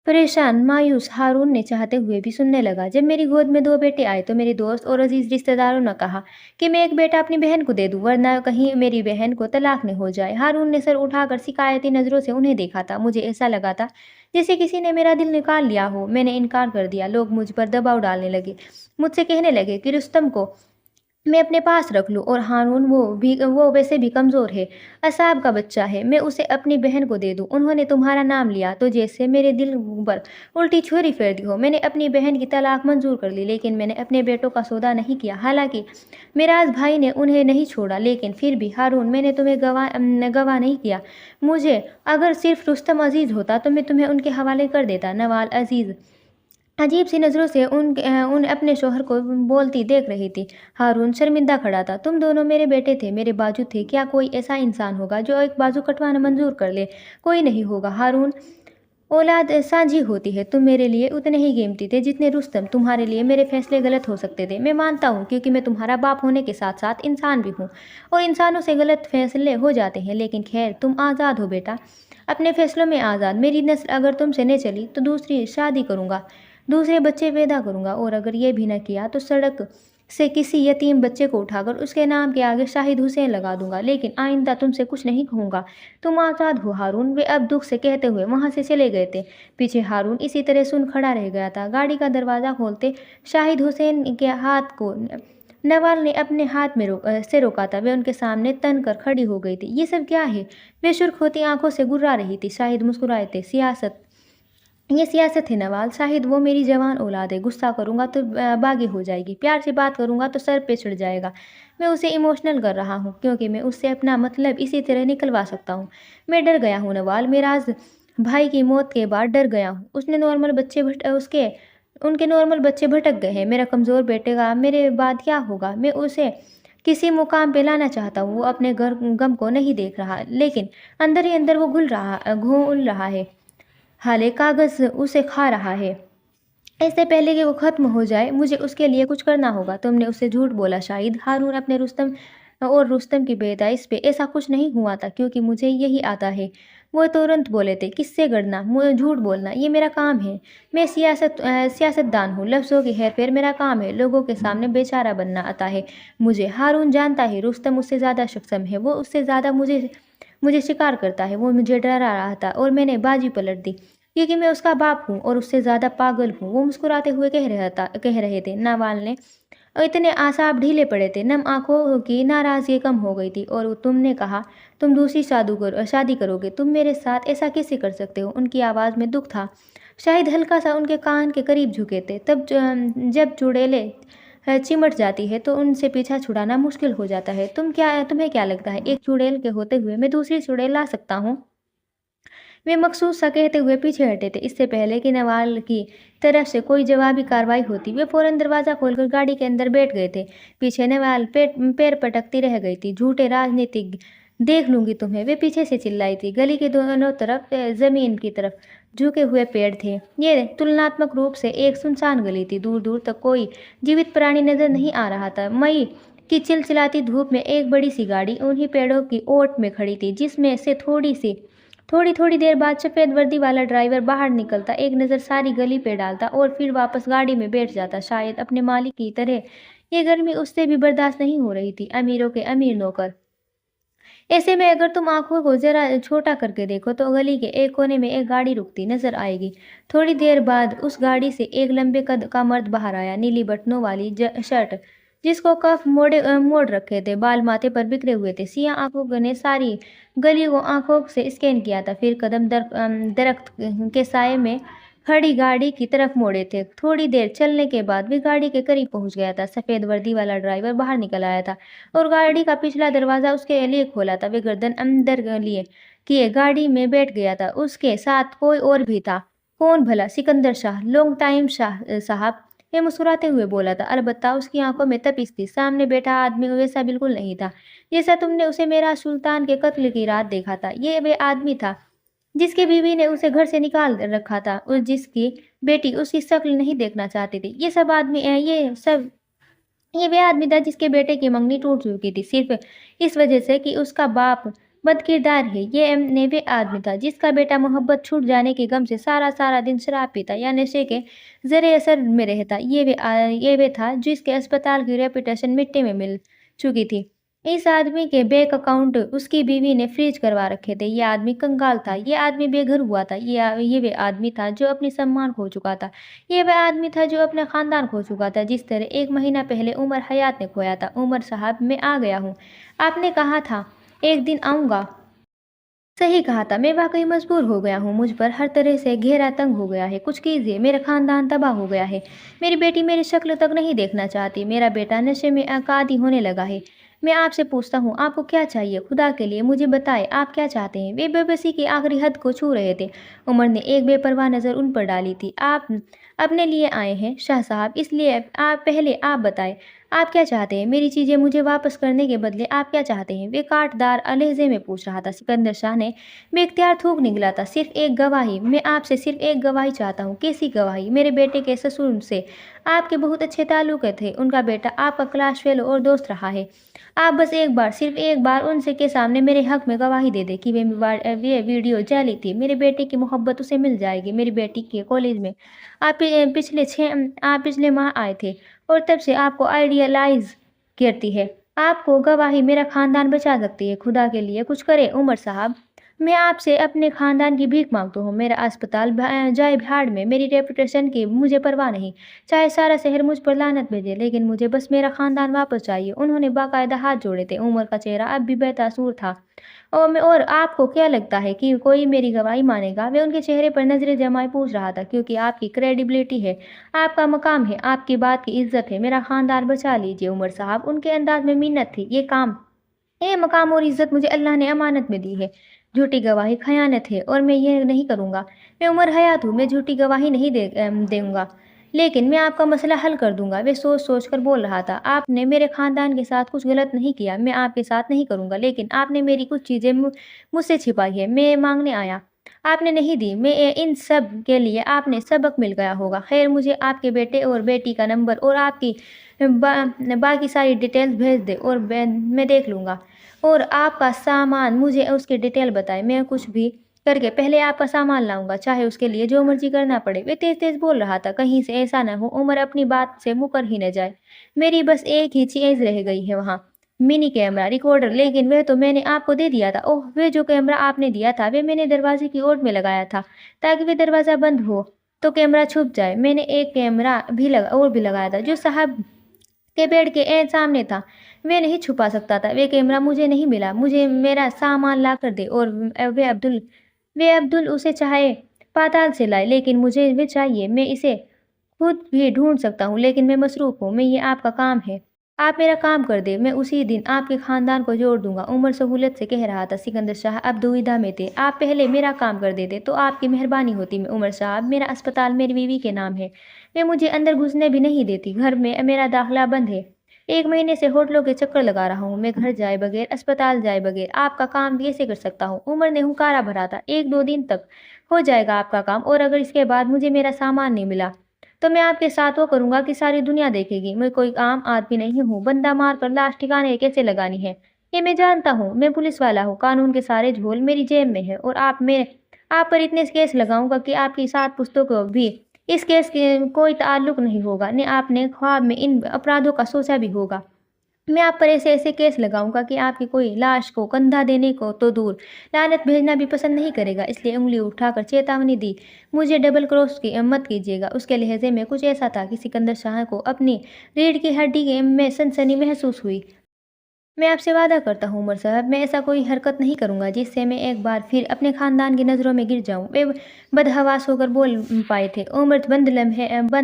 [SPEAKER 1] परेशान, मायूस हारून ने चाहते हुए भी सुनने लगा। जब मेरी गोद में 2 बेटे आए तो मेरे दोस्त और अजीज रिश्तेदारों ने कहा कि मैं एक बेटा अपनी बहन को दे दूं, वरना कहीं मेरी बहन को तलाक न हो जाए। हारून ने सर उठाकर शिकायती नज़रों से उन्हें देखा था। मुझे ऐसा लगा था जैसे किसी ने मेरा दिल निकाल लिया हो। मैंने इनकार कर दिया। लोग मुझ पर दबाव डालने लगे, मुझसे कहने लगे कि रुस्तम को मैं अपने पास रख लूँ और हारून वो वैसे भी कमज़ोर है, असाब का बच्चा है, मैं उसे अपनी बहन को दे दूँ। उन्होंने तुम्हारा नाम लिया तो जैसे मेरे दिल पर उल्टी छुरी फेर दी हो। मैंने अपनी बहन की तलाक मंजूर कर ली, लेकिन मैंने अपने बेटों का सौदा नहीं किया। हालांकि मेराज भाई ने उन्हें नहीं छोड़ा, लेकिन फिर भी हारून मैंने तुम्हें गवाह नहीं किया। मुझे अगर सिर्फ रुस्तम अजीज़ होता तो मैं तुम्हें उनके हवाले कर देता। नवाल अजीज़ अजीब सी नज़रों से उन अपने शौहर को बोलती देख रही थी। हारून शर्मिंदा खड़ा था। तुम दोनों मेरे बेटे थे, मेरे बाजू थे। क्या कोई ऐसा इंसान होगा जो एक बाजू कटवाना मंजूर कर ले? कोई नहीं होगा हारून। औलाद साझी होती है। तुम मेरे लिए उतने ही कीमती थे जितने रुस्तम। तुम्हारे लिए मेरे फैसले गलत हो सकते थे, मैं मानता हूँ, क्योंकि मैं तुम्हारा बाप होने के साथ साथ इंसान भी हूँ और इंसानों से गलत फैसले हो जाते हैं। लेकिन खैर, तुम आज़ाद हो बेटा, अपने फैसलों में आज़ाद। मेरी नस्ल अगर तुमसे नहीं चली तो दूसरी शादी करूँगा, दूसरे बच्चे पैदा करूँगा, और अगर ये भी न किया तो सड़क से किसी यतीम बच्चे को उठाकर उसके नाम के आगे शाहिद हुसैन लगा दूंगा। लेकिन आइंदा तुमसे कुछ नहीं कहूँगा। तुम आज़ाद हो हारून। वे अब दुख से कहते हुए वहाँ से चले गए थे। पीछे हारून इसी तरह सुन खड़ा रह गया था। गाड़ी का दरवाज़ा खोलते शाहिद हुसैन के हाथ को नवाल ने अपने हाथ में से रोका था। वे उनके सामने तन कर खड़ी हो गई थी। ये सब क्या है? वे सुर्ख होती आंखों से गुर्रा रही थी। शाहिद मुस्कुराए थे। सियासत ये सियासत है नवाल, शाहिद वो मेरी जवान औलाद है, गुस्सा करूँगा तो बागी हो जाएगी, प्यार से बात करूँगा तो सर पे चढ़ जाएगा। मैं उसे इमोशनल कर रहा हूँ क्योंकि मैं उससे अपना मतलब इसी तरह निकलवा सकता हूँ। मैं डर गया हूँ नवाल, मैं राज भाई की मौत के बाद डर गया हूँ। उसने नॉर्मल बच्चे भट उसके उनके नॉर्मल बच्चे भटक गए हैं। मेरा कमज़ोर बेटे का मेरे बाद क्या होगा? मैं उसे किसी मुकाम पे लाना चाहता हूँ, वो अपने गम को नहीं देख रहा, लेकिन अंदर ही अंदर वो घुल रहा है। हाले कागज़ उसे खा रहा है। इससे पहले कि वो ख़त्म हो जाए, मुझे उसके लिए कुछ करना होगा। तुमने उससे झूठ बोला शाहिद। हारून अपने रुस्तम की पैदाइश पे ऐसा कुछ नहीं हुआ था क्योंकि मुझे यही आता है। वो तुरंत बोले थे, किससे गढ़ना, मुझे झूठ बोलना, ये मेरा काम है। मैं सियासतदान हूँ, लफ्ज़ों की हेर-फेर मेरा काम है, लोगों के सामने बेचारा बनना आता है मुझे। हारून जानता है रुस्तम उससे ज़्यादा सक्षम है, वो उससे ज़्यादा मुझे मुझे शिकार करता है। वो मुझे डरा रहा था और मैंने बाजी पलट दी। क्योंकि मैं उसका बाप हूँ और उससे ज़्यादा पागल हूँ, वो मुस्कुराते हुए कह रहे थे। नवाल ने इतने आसाब ढीले पड़े थे, नम आँखों की नाराज़गी कम हो गई थी। और तुमने कहा तुम दूसरी शादी करोगे, तुम मेरे साथ ऐसा कैसे कर सकते हो? उनकी आवाज़ में दुख था, शायद हल्का सा। उनके कान के करीब झुके थे। जब चुड़ैलें चिमट जाती है तो उनसे पीछा छुड़ाना मुश्किल हो जाता है। तुम्हें क्या लगता है एक चुड़ैल के होते हुए मैं दूसरी चुड़ैल ला सकता हूँ? वे मकसूद सा कहते हुए पीछे हटे थे। इससे पहले कि नवाल की तरफ से कोई जवाबी कार्रवाई होती, वे फौरन दरवाज़ा खोलकर गाड़ी के अंदर बैठ गए थे। पीछे नवाल पैर पटकती रह गई थी। झूठे राजनीतिक, देख लूंगी तुम्हें, वे पीछे से चिल्लाई थी। गली के दोनों तरफ जमीन की तरफ झुके हुए पेड़ थे। ये तुलनात्मक रूप से एक सुनसान गली थी। दूर दूर तक कोई जीवित प्राणी नजर नहीं आ रहा था। मई की चिलचिलाती धूप में एक बड़ी सी गाड़ी उन्हीं पेड़ों की ओट में खड़ी थी, जिसमें से थोड़ी थोड़ी देर बाद सफ़ेद वर्दी वाला ड्राइवर बाहर निकलता, एक नज़र सारी गली पे डालता और फिर वापस गाड़ी में बैठ जाता। शायद अपने मालिक की तरह ये गर्मी उससे भी बर्दाश्त नहीं हो रही थी। अमीरों के अमीर नौकर। ऐसे में अगर तुम आंखों को जरा छोटा करके देखो तो गली के एक कोने में एक गाड़ी रुकती नजर आएगी। थोड़ी देर बाद उस गाड़ी से एक लंबे कद का मर्द बाहर आया, नीली बटनों वाली शर्ट जिसको मोड़ रखे थे, बाल माथे पर बिखरे हुए थे। सिया आंखों ने सारी गली को आंखों से स्कैन किया था, फिर कदम दरख्त के साए में खड़ी गाड़ी की तरफ मोड़े थे। थोड़ी देर चलने के बाद भी गाड़ी के करीब पहुंच गया था। सफेद वर्दी वाला ड्राइवर बाहर निकल आया था और गाड़ी का पिछला दरवाजा उसके लिए खोला था। वे गर्दन अंदर लिए किए गाड़ी में बैठ गया था। उसके साथ कोई और भी था। कौन भला? सिकंदर शाह, लॉन्ग टाइम साहब, ये मुस्कुराते हुए बोला था। अलबत्ता उसकी आंखों में तपिश थी। सामने बैठा आदमी वैसा बिल्कुल नहीं था जैसा तुमने उसे मेरा सुल्तान के कत्ल की रात देखा था। ये वे आदमी था जिसकी बीवी ने उसे घर से निकाल रखा था और जिसकी बेटी उसकी शक्ल नहीं देखना चाहती थी। ये वे आदमी था जिसके बेटे की मंगनी टूट चुकी थी सिर्फ इस वजह से कि उसका बाप बदकिरदार है। ने वे आदमी था जिसका बेटा मोहब्बत छूट जाने के गम से सारा सारा दिन शराब पीता या नशे के जरे असर में रहता। ये वे था जिसके अस्पताल की रेपुटेशन मिट्टी में मिल चुकी थी। इस आदमी के बैंक अकाउंट उसकी बीवी ने फ्रीज करवा रखे थे। ये आदमी कंगाल था। ये आदमी बेघर हुआ था। ये वे आदमी था जो अपनी सम्मान खो चुका था। ये वह आदमी था जो अपना खानदान खो चुका था, जिस तरह 1 महीना पहले उमर हयात ने खोया था। उमर साहब, मैं आ गया हूँ। आपने कहा था एक दिन आऊँगा। सही कहा था। मैं वाकई मजबूर हो गया हूँ। मुझ पर हर तरह से घेरा तंग हो गया है। कुछ कीजिए। मेरा खानदान तबाह हो गया है। मेरी बेटी मेरी शक्ल तक नहीं देखना चाहती। मेरा बेटा नशे में कादी होने लगा है। मैं आपसे पूछता हूँ, आपको क्या चाहिए? खुदा के लिए मुझे बताएं, आप क्या चाहते हैं? वे बेबसी की आखिरी हद को छू रहे थे। उमर ने एक बेपरवाह नज़र उन पर डाली थी। आप अपने लिए आए हैं शाह साहब, इसलिए आप बताएं, आप क्या चाहते हैं? मेरी चीज़ें मुझे वापस करने के बदले आप क्या चाहते हैं? वे काटदार लहजे में पूछ रहा था। सिकंदर शाह ने बेख्तियार थूक निकला था। सिर्फ एक गवाही। मैं आपसे सिर्फ एक गवाही चाहता हूँ। कैसी गवाही? मेरे बेटे के ससुर से आपके बहुत अच्छे ताल्लुक थे। उनका बेटा आपका क्लास फेलो और दोस्त रहा है। आप बस एक बार, सिर्फ एक बार उनसे के सामने मेरे हक में गवाही दे दे कि वे वीडियो जाली थी। मेरे बेटे की मोहब्बत उसे मिल जाएगी। मेरी बेटी के कॉलेज में आप पिछले माह आए थे और तब से आपको आइडियलाइज करती है। आपको गवाही मेरा खानदान बचा सकती है। खुदा के लिए कुछ करे उमर साहब। मैं आपसे अपने खानदान की भीख मांगता हूँ। मेरा अस्पताल जाए भाड़ में, मेरी रेपुटेशन की मुझे परवाह नहीं। चाहे सारा शहर मुझ पर लानत भेजे, लेकिन मुझे बस मेरा खानदान वापस चाहिए। उन्होंने बाकायदा हाथ जोड़े थे। उमर का चेहरा अब भी बेतासुर था। और आपको क्या लगता है कि कोई मेरी गवाही मानेगा? वे उनके चेहरे पर नजरें जमाए पूछ रहा था, क्योंकि आपकी क्रेडिबिलिटी है, आपका मकाम है, आपकी बात की इज्जत है। मेरा खानदान बचा लीजिए उमर साहब। उनके अंदाज में मिन्नत थी। ये मकाम और इज़्ज़त मुझे अल्लाह ने अमानत में दी है। झूठी गवाही ख़यानत है और मैं ये नहीं करूँगा। मैं उमर हयात हूँ, मैं झूठी गवाही नहीं दूँगा। लेकिन मैं आपका मसला हल कर दूँगा। वे सोच-सोच कर बोल रहा था। आपने मेरे ख़ानदान के साथ कुछ गलत नहीं किया, मैं आपके साथ नहीं करूँगा, लेकिन आपने मेरी कुछ चीज़ें मुझसे छिपाई है। मैं माँगने आया, आपने नहीं दी। मैं इन सब के लिए आपने सबक मिल गया होगा। ख़ैर, मुझे आपके बेटे और बेटी का नंबर और आपकी बाकी सारी डिटेल्स भेज दें और मैं देख लूँगा। और आपका सामान, मुझे उसकी डिटेल बताएँ। मैं कुछ भी करके पहले आपका सामान लाऊँगा, चाहे उसके लिए जो मर्ज़ी करना पड़े। वे तेज़-तेज़ बोल रहा था, कहीं से ऐसा न हो उमर अपनी बात से मुकर ही न जाए। मेरी बस एक ही चीज़ रह गई है वहाँ, मिनी कैमरा रिकॉर्डर, लेकिन वह तो मैंने आपको दे दिया था। ओह! वह जो कैमरा आपने दिया था, वह मैंने दरवाज़े की ओट में लगाया था, ताकि वह दरवाज़ा बंद हो तो कैमरा छुप जाए। मैंने एक कैमरा भी लगाया था, जो साहब के बेड के सामने था। वे नहीं छुपा सकता था। वे कैमरा मुझे नहीं मिला। मुझे मेरा सामान ला कर दे। और वे अब्दुल उसे चाहे पाताल से लाए, लेकिन मुझे वे चाहिए। मैं इसे खुद भी ढूँढ सकता हूँ, लेकिन मैं मसरूफ़ हूँ। ये आपका काम है। आप मेरा काम कर दें, मैं उसी दिन आपके ख़ानदान को जोड़ दूँगा। उमर सहूलियत से कह रहा था। सिकंदर शाह अब दुविधा में थे। आप पहले मेरा काम कर देते तो आपकी मेहरबानी होती। उमर साहब, मेरा अस्पताल मेरी बीवी के नाम है। वे मुझे अंदर घुसने भी नहीं देती। घर में मेरा दाखिला बंद है। 1 महीने से होटलों के चक्कर लगा रहा हूँ। मैं घर जाए बगैर, अस्पताल जाए बगैर आपका काम कैसे कर सकता हूँ? उमर ने हुंकारा भरा था। 1-2 दिन तक हो जाएगा आपका काम, और अगर इसके बाद मुझे मेरा सामान नहीं मिला, तो मैं आपके साथ वो करूँगा कि सारी दुनिया देखेगी। मैं कोई आम आदमी नहीं हूँ। बंदा मार कर लाश ठिकाने कैसे लगानी है, ये मैं जानता हूँ। मैं पुलिस वाला हूँ। कानून के सारे झोल मेरी जेब में है, और आप पर इतने केस लगाऊँगा कि आपकी 7 पुश्तों को भी इस केस के कोई ताल्लुक नहीं होगा। न आपने ख्वाब में इन अपराधों का सोचा भी होगा। मैं आप पर ऐसे-ऐसे केस लगाऊँगा कि आपकी कोई लाश को कंधा देने को तो दूर, लानत भेजना भी पसंद नहीं करेगा। इसलिए उँगली उठाकर चेतावनी दी, मुझे डबल क्रॉस मत कीजिएगा। उसके लहज़े में कुछ ऐसा था कि सिकंदर शाह को अपनी रीढ़ की हड्डी में सनसनी महसूस हुई। मैं आपसे वादा करता हूँ उमर साहब, मैं ऐसा कोई हरकत नहीं करूँगा जिससे मैं एक बार फिर अपने खानदान की नज़रों में गिर जाऊँ। वे बदहवास होकर बोल पाए थे। उमर बंद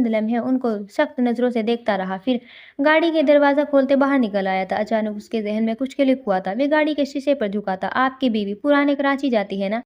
[SPEAKER 1] लम्हे उनको सख्त नज़रों से देखता रहा, फिर गाड़ी के दरवाज़ा खोलते बाहर निकल आया था। अचानक उसके ज़हन में कुछ क्लिक हुआ था। वे गाड़ी के शीशे पर झुका था। आपकी बीवी पुराने कराची जाती है ना,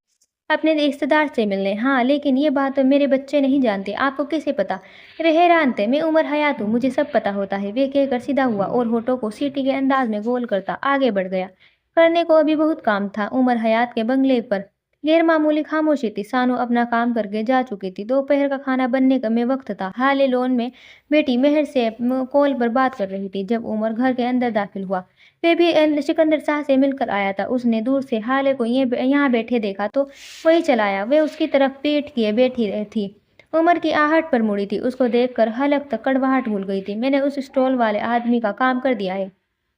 [SPEAKER 1] अपने रिश्तेदार से मिलने? हाँ, लेकिन ये बात तो मेरे बच्चे नहीं जानते। आपको कैसे पता? वे हैरान थे। मैं उमर हयात हूँ, मुझे सब पता होता है। वे कहकर सीधा हुआ और होठों को सीटी के अंदाज में गोल करता आगे बढ़ गया। करने को अभी बहुत काम था। उमर हयात के बंगले पर गैरमामूली खामोशी थी। सानू अपना काम करके जा चुकी थी। दोपहर का खाना बनने का में वक्त था। हाले लोन में बेटी मेहर से कॉल पर बात कर रही थी जब उमर घर के अंदर दाखिल हुआ। वे भी सिकंदर शाह से मिलकर आया था। उसने दूर से हाले को यहाँ बैठे देखा तो वही चलाया। वे उसकी तरफ पीठ किए बैठी थी। उमर की आहट पर मुड़ी थी। उसको देखकर हलक तक कड़वाहट भूल गई थी। मैंने उस स्टॉल वाले आदमी का काम कर दिया है।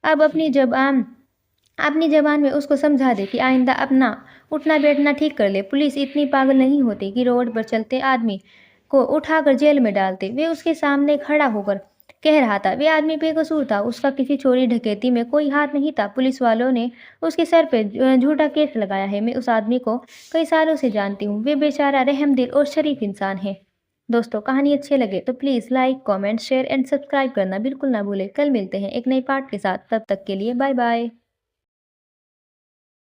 [SPEAKER 1] अब अपनी ज़बान में उसको समझा दे कि आइंदा अपना उठना बैठना ठीक कर ले। पुलिस इतनी पागल नहीं होती कि रोड पर चलते आदमी को उठाकर जेल में डालते। वे उसके सामने खड़ा होकर कह रहा था। वे आदमी बेकसूर था। उसका किसी चोरी डकैती में कोई हाथ नहीं था। पुलिस वालों ने उसके सर पे झूठा केस लगाया है। मैं उस आदमी को कई सालों से जानती हूँ। वे बेचारा रहमदिल और शरीफ इंसान है। दोस्तों, कहानी अच्छी लगे तो please like, comment, share and subscribe करना बिल्कुल ना भूलें। कल मिलते हैं एक नई पार्ट के साथ। तब तक के लिए बाय बाय।